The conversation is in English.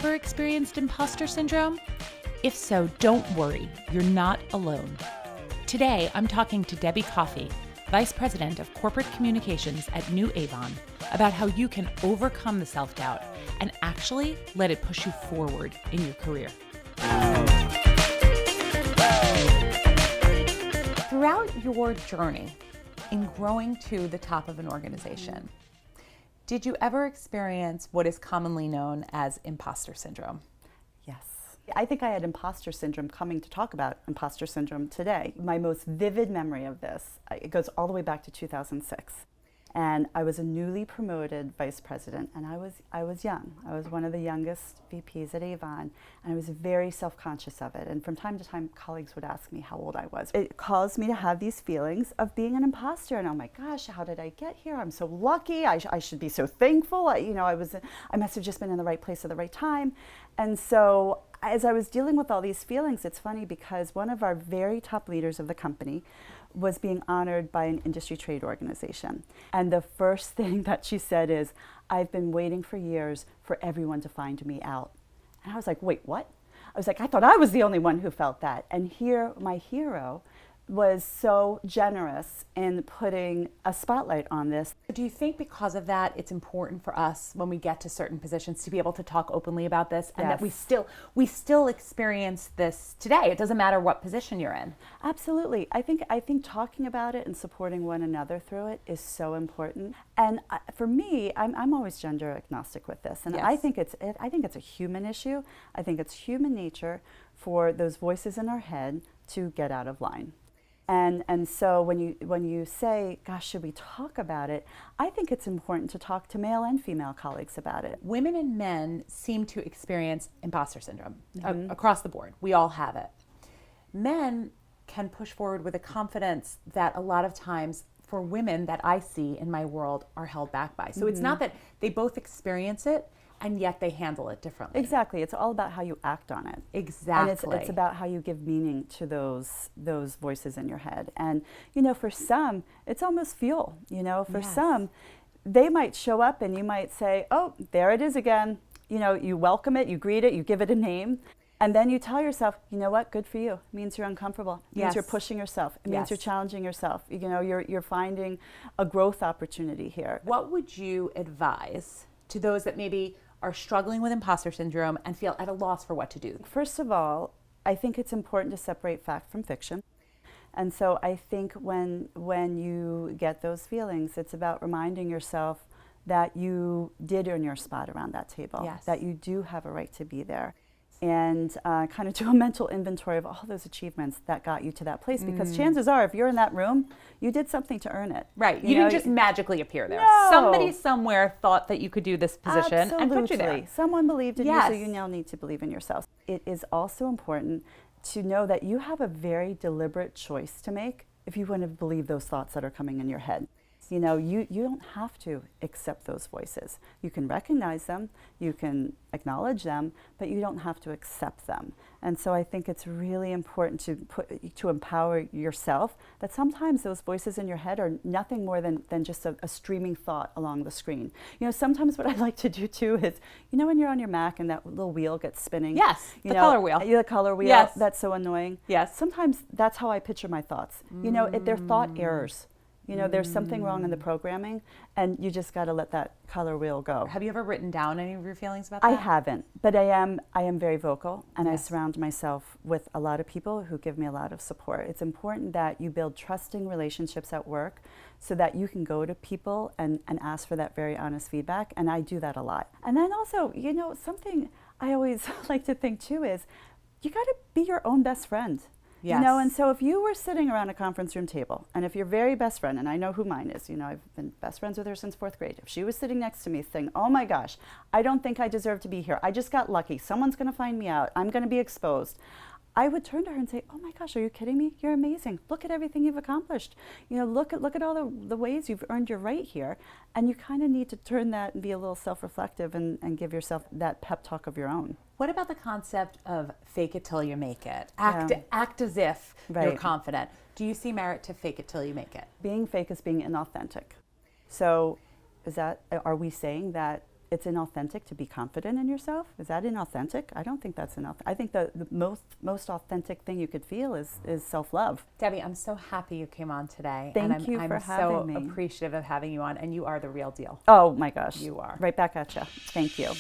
ever experienced imposter syndrome? If so, don't worry, you're not alone. Today, I'm talking to Debbie Coffey, Vice President of Corporate Communications at New Avon, about how you can overcome the self-doubt and actually let it push you forward in your career. Throughout your journey in growing to the top of an organization, did you ever experience what is commonly known as imposter syndrome? Yes. I think I had imposter syndrome coming to talk about imposter syndrome today. My most vivid memory of this, it goes all the way back to 2006. And I was a newly promoted vice president, and I was young. I was one of the youngest VPs at Avon, and I was very self-conscious of it. And from time to time, colleagues would ask me how old I was. It caused me to have these feelings of being an imposter, and oh my gosh, how did I get here? I'm so lucky. I should be so thankful. I must have just been in the right place at the right time. And so as I was dealing with all these feelings, it's funny because one of our very top leaders of the company was being honored by an industry trade organization. And the first thing that she said is, "I've been waiting for years for everyone to find me out." And I was like, wait, what? I was like, I thought I was the only one who felt that. And here, my hero was so generous in putting a spotlight on this. Do you think because of that, it's important for us when we get to certain positions to be able to talk openly about this, and Yes. that we still experience this today? It doesn't matter what position you're in. Absolutely. I think talking about it and supporting one another through it is so important. And for me, I'm always gender agnostic with this, and Yes. I think it's a human issue. I think it's human nature for those voices in our head to get out of line. And so when you say, gosh, should we talk about it? I think it's important to talk to male and female colleagues about it. Women and men seem to experience imposter syndrome across the board. We all have it. Men can push forward with a confidence that a lot of times for women that I see in my world are held back by. So it's not that they both experience it, and yet they handle it differently. Exactly. It's all about how you act on it. Exactly. And it's about how you give meaning to those voices in your head. And, for some, it's almost fuel. For Yes. some, they might show up and you might say, oh, there it is again. You welcome it, you greet it, you give it a name. And then you tell yourself, you know what, good for you. It means you're uncomfortable. It means Yes. you're pushing yourself. It means Yes. you're challenging yourself. You're finding a growth opportunity here. What would you advise to those that maybe are struggling with imposter syndrome and feel at a loss for what to do? First of all, I think it's important to separate fact from fiction. And so I think when you get those feelings, it's about reminding yourself that you did earn your spot around that table, Yes. that you do have a right to be there. And kind of do a mental inventory of all those achievements that got you to that place. Because chances are, if you're in that room, you did something to earn it. Right. You didn't just magically appear there. No. Somebody somewhere thought that you could do this position and put you there. Absolutely. Someone believed in Yes. you, so you now need to believe in yourself. It is also important to know that you have a very deliberate choice to make if you want to believe those thoughts that are coming in your head. You don't have to accept those voices. You can recognize them, you can acknowledge them, but you don't have to accept them. And so I think it's really important to empower yourself that sometimes those voices in your head are nothing more than just a streaming thought along the screen. Sometimes what I like to do too is, when you're on your Mac and that little wheel gets spinning. Yes, the color wheel. The color wheel, Yes. That's so annoying. Yes. Sometimes that's how I picture my thoughts. They're thought errors. There's something wrong in the programming, and you just got to let that color wheel go. Have you ever written down any of your feelings about that? I haven't, but I am very vocal, and Yes. I surround myself with a lot of people who give me a lot of support. It's important that you build trusting relationships at work so that you can go to people and ask for that very honest feedback, and I do that a lot. And then also, something I always like to think too is you got to be your own best friend. Yes. And so if you were sitting around a conference room table, and if your very best friend, and I know who mine is, I've been best friends with her since 4th grade. If she was sitting next to me saying, oh my gosh, I don't think I deserve to be here. I just got lucky. Someone's going to find me out. I'm going to be exposed. I would turn to her and say, oh my gosh, are you kidding me? You're amazing. Look at everything you've accomplished. Look at all the ways you've earned your right here. And you kind of need to turn that and be a little self-reflective and give yourself that pep talk of your own. What about the concept of fake it till you make it? Act as if you're Right. confident. Do you see merit to fake it till you make it? Being fake is being inauthentic. So are we saying that it's inauthentic to be confident in yourself. Is that inauthentic? I don't think that's inauthentic. I think the most authentic thing you could feel is self-love. Debbie, I'm so happy you came on today. Thank you for having me. I'm so appreciative of having you on, and you are the real deal. Oh my gosh. You are. Right back at you. Thank you.